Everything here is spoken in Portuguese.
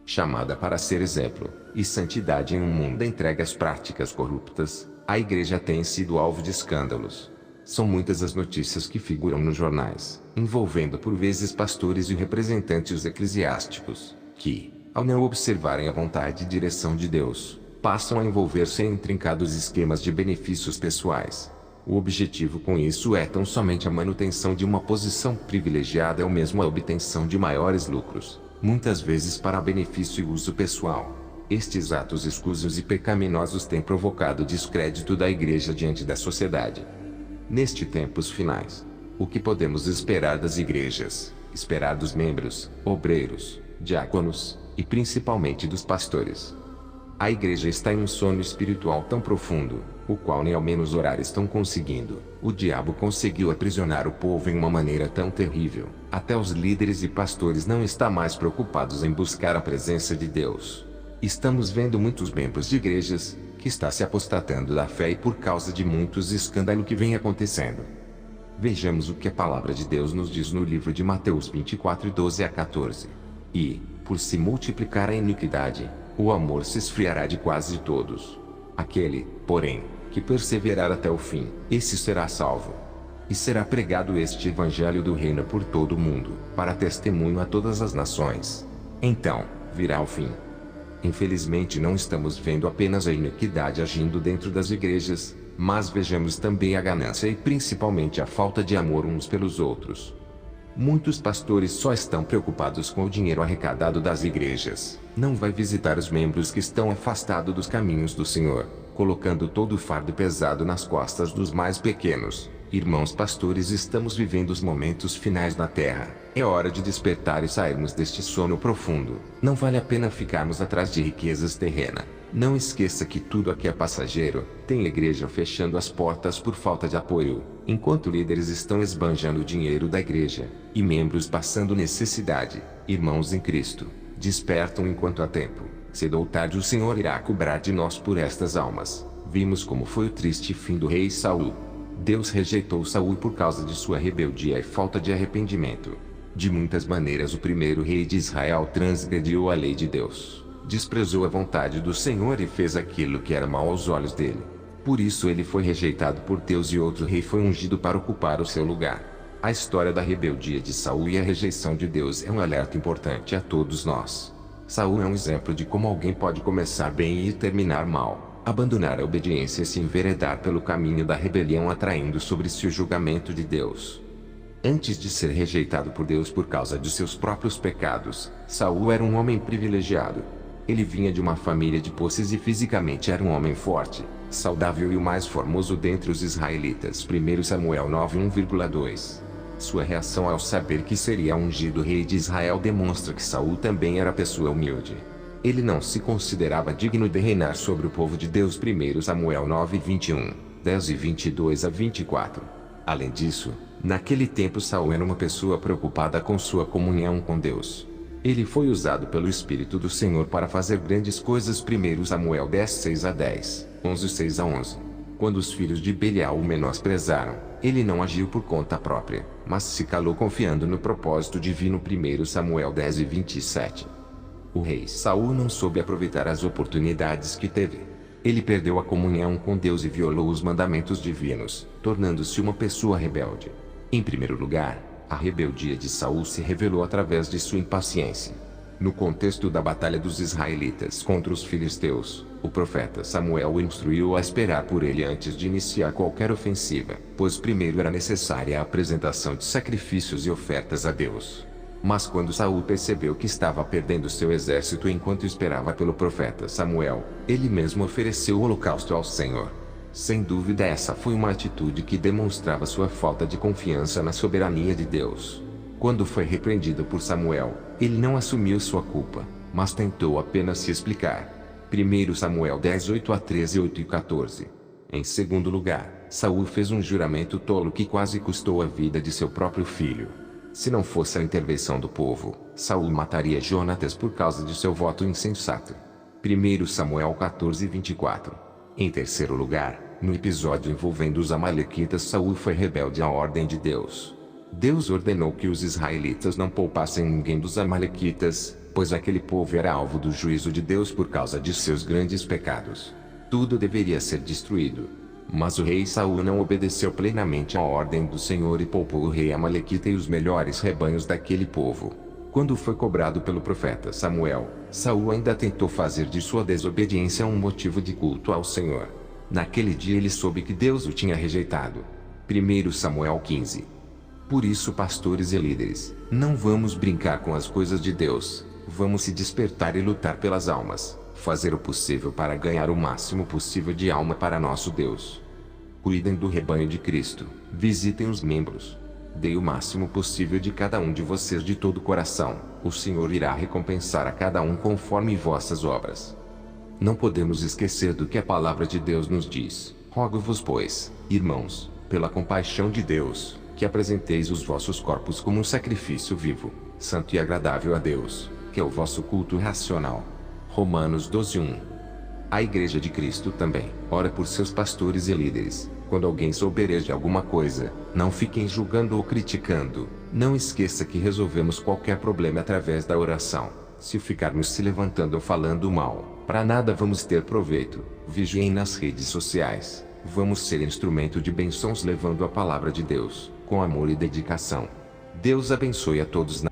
Chamada para ser exemplo e santidade em um mundo entregue às práticas corruptas, a igreja tem sido alvo de escândalos. São muitas as notícias que figuram nos jornais, envolvendo por vezes pastores e representantes eclesiásticos, que, ao não observarem a vontade e direção de Deus, passam a envolver-se em intrincados esquemas de benefícios pessoais. O objetivo com isso é tão somente a manutenção de uma posição privilegiada ou mesmo a obtenção de maiores lucros, muitas vezes para benefício e uso pessoal. Estes atos escusos e pecaminosos têm provocado o descrédito da igreja diante da sociedade. Nestes tempos finais, o que podemos esperar das igrejas, esperar dos membros, obreiros, diáconos, e principalmente dos pastores? A igreja está em um sono espiritual tão profundo, o qual nem ao menos orar estão conseguindo. O diabo conseguiu aprisionar o povo em uma maneira tão terrível, até os líderes e pastores não estão mais preocupados em buscar a presença de Deus. Estamos vendo muitos membros de igrejas, que está se apostatando da fé e por causa de muitos escândalos que vem acontecendo. Vejamos o que a palavra de Deus nos diz no livro de Mateus 24, 12 a 14. E, por se multiplicar a iniquidade, o amor se esfriará de quase todos. Aquele, porém, que perseverar até o fim, esse será salvo. E será pregado este evangelho do reino por todo o mundo, para testemunho a todas as nações. Então, virá o fim. Infelizmente não estamos vendo apenas a iniquidade agindo dentro das igrejas, mas vejamos também a ganância e principalmente a falta de amor uns pelos outros. Muitos pastores só estão preocupados com o dinheiro arrecadado das igrejas, não vai visitar os membros que estão afastados dos caminhos do Senhor, colocando todo o fardo pesado nas costas dos mais pequenos. Irmãos pastores, estamos vivendo os momentos finais na terra. É hora de despertar e sairmos deste sono profundo. Não vale a pena ficarmos atrás de riquezas terrenas. Não esqueça que tudo aqui é passageiro. Tem igreja fechando as portas por falta de apoio, enquanto líderes estão esbanjando o dinheiro da igreja, e membros passando necessidade. Irmãos em Cristo, despertam enquanto há tempo. Cedo ou tarde o Senhor irá cobrar de nós por estas almas. Vimos como foi o triste fim do rei Saul. Deus rejeitou Saul por causa de sua rebeldia e falta de arrependimento. De muitas maneiras o primeiro rei de Israel transgrediu a lei de Deus, desprezou a vontade do Senhor e fez aquilo que era mal aos olhos dele. Por isso ele foi rejeitado por Deus e outro rei foi ungido para ocupar o seu lugar. A história da rebeldia de Saul e a rejeição de Deus é um alerta importante a todos nós. Saul é um exemplo de como alguém pode começar bem e terminar mal, abandonar a obediência e se enveredar pelo caminho da rebelião, atraindo sobre si o julgamento de Deus. Antes de ser rejeitado por Deus por causa de seus próprios pecados, Saul era um homem privilegiado. Ele vinha de uma família de posses e fisicamente era um homem forte, saudável e o mais formoso dentre os israelitas. 1 Samuel 9:1,2. Sua reação ao saber que seria ungido rei de Israel demonstra que Saul também era pessoa humilde. Ele não se considerava digno de reinar sobre o povo de Deus. 1 Samuel 9:21, 10 e 22 a 24. Além disso, naquele tempo Saul era uma pessoa preocupada com sua comunhão com Deus. Ele foi usado pelo Espírito do Senhor para fazer grandes coisas. 1 Samuel 10, 6 a 10, 11, 6 a 11. Quando os filhos de Belial o menosprezaram, ele não agiu por conta própria, mas se calou confiando no propósito divino. 1 Samuel 10 e 27. O rei Saul não soube aproveitar as oportunidades que teve. Ele perdeu a comunhão com Deus e violou os mandamentos divinos, tornando-se uma pessoa rebelde. Em primeiro lugar, a rebeldia de Saul se revelou através de sua impaciência. No contexto da batalha dos israelitas contra os filisteus, o profeta Samuel o instruiu a esperar por ele antes de iniciar qualquer ofensiva, pois primeiro era necessária a apresentação de sacrifícios e ofertas a Deus. Mas quando Saul percebeu que estava perdendo seu exército enquanto esperava pelo profeta Samuel, ele mesmo ofereceu o holocausto ao Senhor. Sem dúvida essa foi uma atitude que demonstrava sua falta de confiança na soberania de Deus. Quando foi repreendido por Samuel, ele não assumiu sua culpa, mas tentou apenas se explicar. 1 Samuel 10, 8 a 13, 8 e 14. Em segundo lugar, Saul fez um juramento tolo que quase custou a vida de seu próprio filho. Se não fosse a intervenção do povo, Saul mataria Jonatas por causa de seu voto insensato. 1 Samuel 14, 24. Em terceiro lugar, no episódio envolvendo os amalequitas, Saul foi rebelde à ordem de Deus. Deus ordenou que os israelitas não poupassem ninguém dos amalequitas, pois aquele povo era alvo do juízo de Deus por causa de seus grandes pecados. Tudo deveria ser destruído. Mas o rei Saul não obedeceu plenamente à ordem do Senhor e poupou o rei amalequita e os melhores rebanhos daquele povo. Quando foi cobrado pelo profeta Samuel, Saul ainda tentou fazer de sua desobediência um motivo de culto ao Senhor. Naquele dia ele soube que Deus o tinha rejeitado. 1 Samuel 15. Por isso, pastores e líderes, não vamos brincar com as coisas de Deus, vamos se despertar e lutar pelas almas, fazer o possível para ganhar o máximo possível de alma para nosso Deus. Cuidem do rebanho de Cristo, visitem os membros. Dê o máximo possível de cada um de vocês de todo o coração, o Senhor irá recompensar a cada um conforme vossas obras. Não podemos esquecer do que a palavra de Deus nos diz. Rogo-vos, pois, irmãos, pela compaixão de Deus, que apresenteis os vossos corpos como um sacrifício vivo, santo e agradável a Deus, que é o vosso culto racional. Romanos 12:1. A Igreja de Cristo também ora por seus pastores e líderes. Quando alguém souber de alguma coisa, não fiquem julgando ou criticando. Não esqueça que resolvemos qualquer problema através da oração. Se ficarmos se levantando ou falando mal, para nada vamos ter proveito. Vigiem nas redes sociais. Vamos ser instrumento de bênçãos levando a palavra de Deus, com amor e dedicação. Deus abençoe a todos.